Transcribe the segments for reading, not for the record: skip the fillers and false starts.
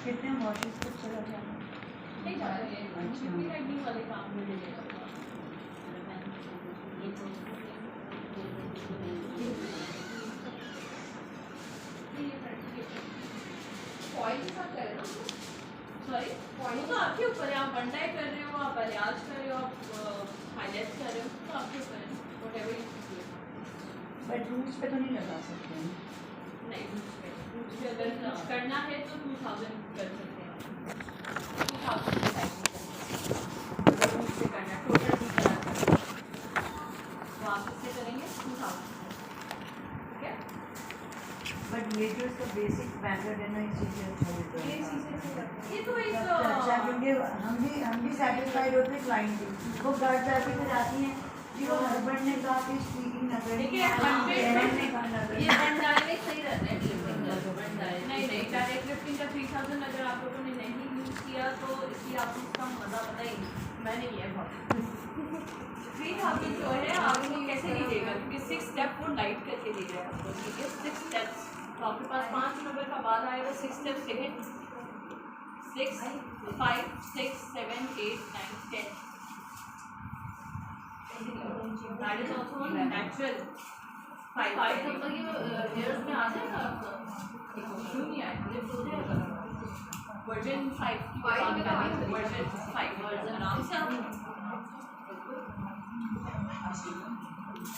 कितने वॉशेस तक चला जाना? नहीं जा रहे हैं वाले काम में ले लेगा सॉरी वो तो आपके ऊपर है, आप बंडाई कर रहे हो, आप अलियाज कर रहे हो, आप हाईलाइट्स कर रहे हो, तो आपके ऊपर है whatever you do. But roots पे तो नहीं लगा सकते हैं। नहीं रूट्स पे अगर कुछ करना है तो 2000 कर सकते हैं, 2000 अगर रूट्स पे करना टोटल भी करना तो आप इससे करेंगे 2000, ठीक है। बट ये जो इसका बेसिक मेथड है ना, इसी से अच्छा होता है। ये तो एक अच्छा, क्योंकि हम भी सेटिस्फाइड होते हैं, क्लाइंट भी। वो घर जाके फिर आती हैं कि वो हस्बैंड ने कहा कि स्पीकिंग ना करें, देखिए ने कहा ना करें। ये बंडाई में सही रहता है नहीं डायरेक्ट लिफ्टिंग का 3000 अगर आप लोगों ने नहीं यूज़ किया तो इसलिए आपको इसका मज़ा पता ही नहीं। मैंने लिया बहुत 3000 जो है आपको कैसे नहीं देगा, क्योंकि 6 स्टेप वो लाइट करके दे रहा है आपको, ठीक है। 6 स्टेप्स तो आपके पास 5 नंबर का बाद आएगा। 6 स्टेप्स देखें, 6 5 6 7 8 9 10 that is also natural 5 number के ईयर्स में आ जाएगा आपका, क्यों नहीं आएगा, लिफ्ट हो जाएगा। वर्जन 5 की बात कर रही हूँ, वर्जन 5 वर्जन आराम से आप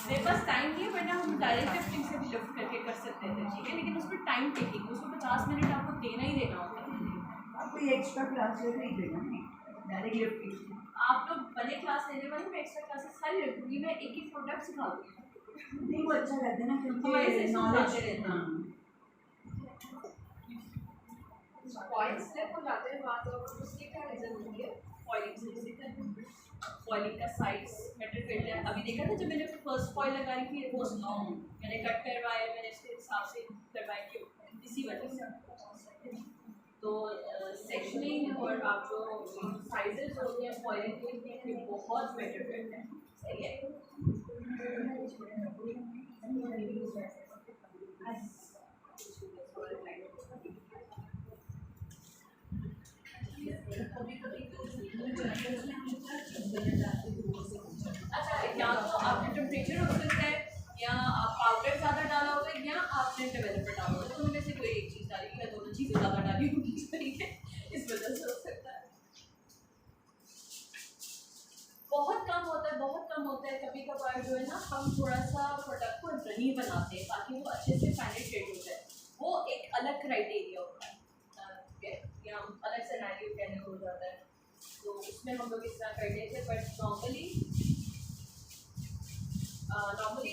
मेरे पास टाइम नहीं है, वरना हम डायरेक्ट लिफ्टिंग से भी लिफ्ट करके कर सकते थे, ठीक है। लेकिन उसमें टाइम टेकिंग, उसको 50 मिनट आपको देना ही देना होता है। आपको ये एक्स्ट्रा क्लास लेना ही देगा नहीं, डायरेक्ट लिफ्टिंग। आप लोग बड़े क्लास लेने वाले, मैं एक्स्ट्रा क्लासेस सारी रखूँगी, मैं एक एक प्रोडक्ट सिखा दूँगी। नहीं वो अच्छा रहता है ना, क्योंकि नॉलेज रहता है। पॉइंट स्लिप हो जाते हैं बात, और उसकी क्या रीजन होती है? फॉइलिंग का साइज मैटर करता है। अभी देखा था जब मैंने फर्स्ट फॉइल लगाई थी, इट वाज लॉन्ग, मैंने कट करवाया, मैंने इसके हिसाब से करवाया कि इसी वजह से। तो सेक्शनिंग और आप जो साइजेस होते हैं फॉइलिंग के, ये बहुत मैटर करते हैं, सही है। अच्छा, या तो आपने टेम्परेचर हो सकता है, या आप पाउडर ज़्यादा डाला होगा, या आपने डेवलपर डाला होगा, तो उनमें से कोई एक चीज़ डाली या दोनों चीज़ें ज़्यादा डाली होगी, ठीक है, इस वजह से हो सकता है। बहुत कम होता है। कभी कभार जो है ना, हम थोड़ा सा प्रोडक्ट को रनी बनाते हैं ताकि वो अच्छे से पेनिट्रेट हो जाए, वो एक अलग क्राइटेरिया होता है, ठीक है, या अलग सिनेरियो कहने को हो जाता है, तो उसमें हम लोग इस तरह कर लेते हैं। बट नॉर्मली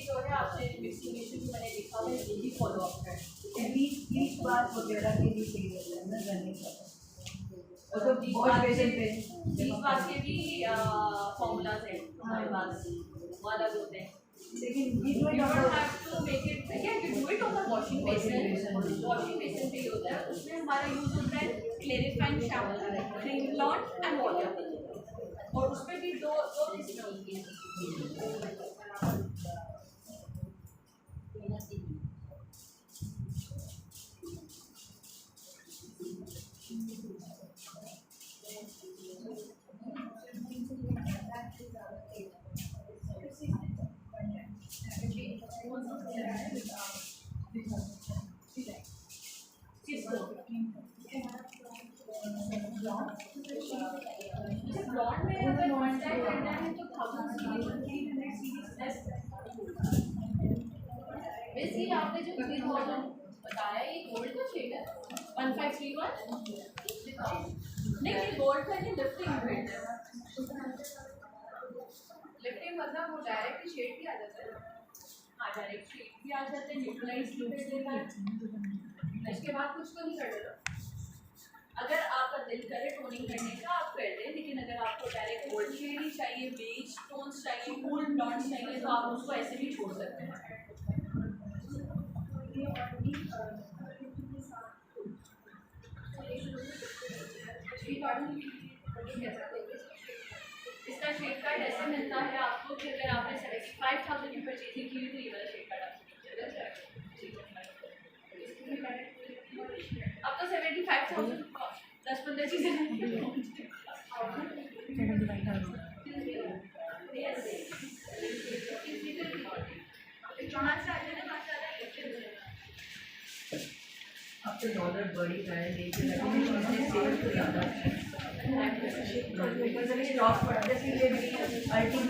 जो है आपने मिक्सिंग जो मैंने लिखा हुआ है यही फॉलो अप करें, ठीक है। बीच बात वगैरह के लिए सही रहता है ना, रनिंग का। तो बीच बात के भी फॉर्मूलाज हैं हमारे पास, वो अलग होते हैं, लेकिन you don't have to make it, yeah, you do it on the washing basin पे ही होता है। उसमें हमारा यूज होता है clarifying shampoo, cream blonde and water, और उसमें भी दो किस्में होती हैं। ब्लॉन्ड में अगर वन टाइम करना है तो 1000 सीरीज 300 सीरीज प्लस। वैसे ही आपने जो क्रीम बॉटल बताया ये गोल्ड का शेड है 1531, नहीं गोल्ड का नहीं, लिफ्टिंग रेट है। लिफ्टिंग मतलब वो डायरेक्ट शेड भी आ जाता है। हाँ, डायरेक्ट शेड भी आ जाते हैं, न्यूट्रलाइज भी कर देता है, उसके बाद कुछ तो नहीं कर देता। अगर आपका दिल करे टोनिंग करने का आप कर दें, लेकिन अगर आपको डायरेक्ट गोल्ड शेड ही चाहिए, बेज टोन्स चाहिए, कूल ब्लॉन्ड्स चाहिए, तो आप उसको ऐसे भी छोड़ सकते हैं। इसका शेड कार्ड ऐसे मिलता है आपको कि अगर आपने 75,000 की परचेजिंग की तो ये वाला शेड कार्ड आपको मिल जाएगा। अब तो 75,000 10-15 चीजें अब तो डॉलर बड़ी है लेकिन सेल तो ज़्यादा है। स्टॉक पड़ा जैसे ये अल्टीमेट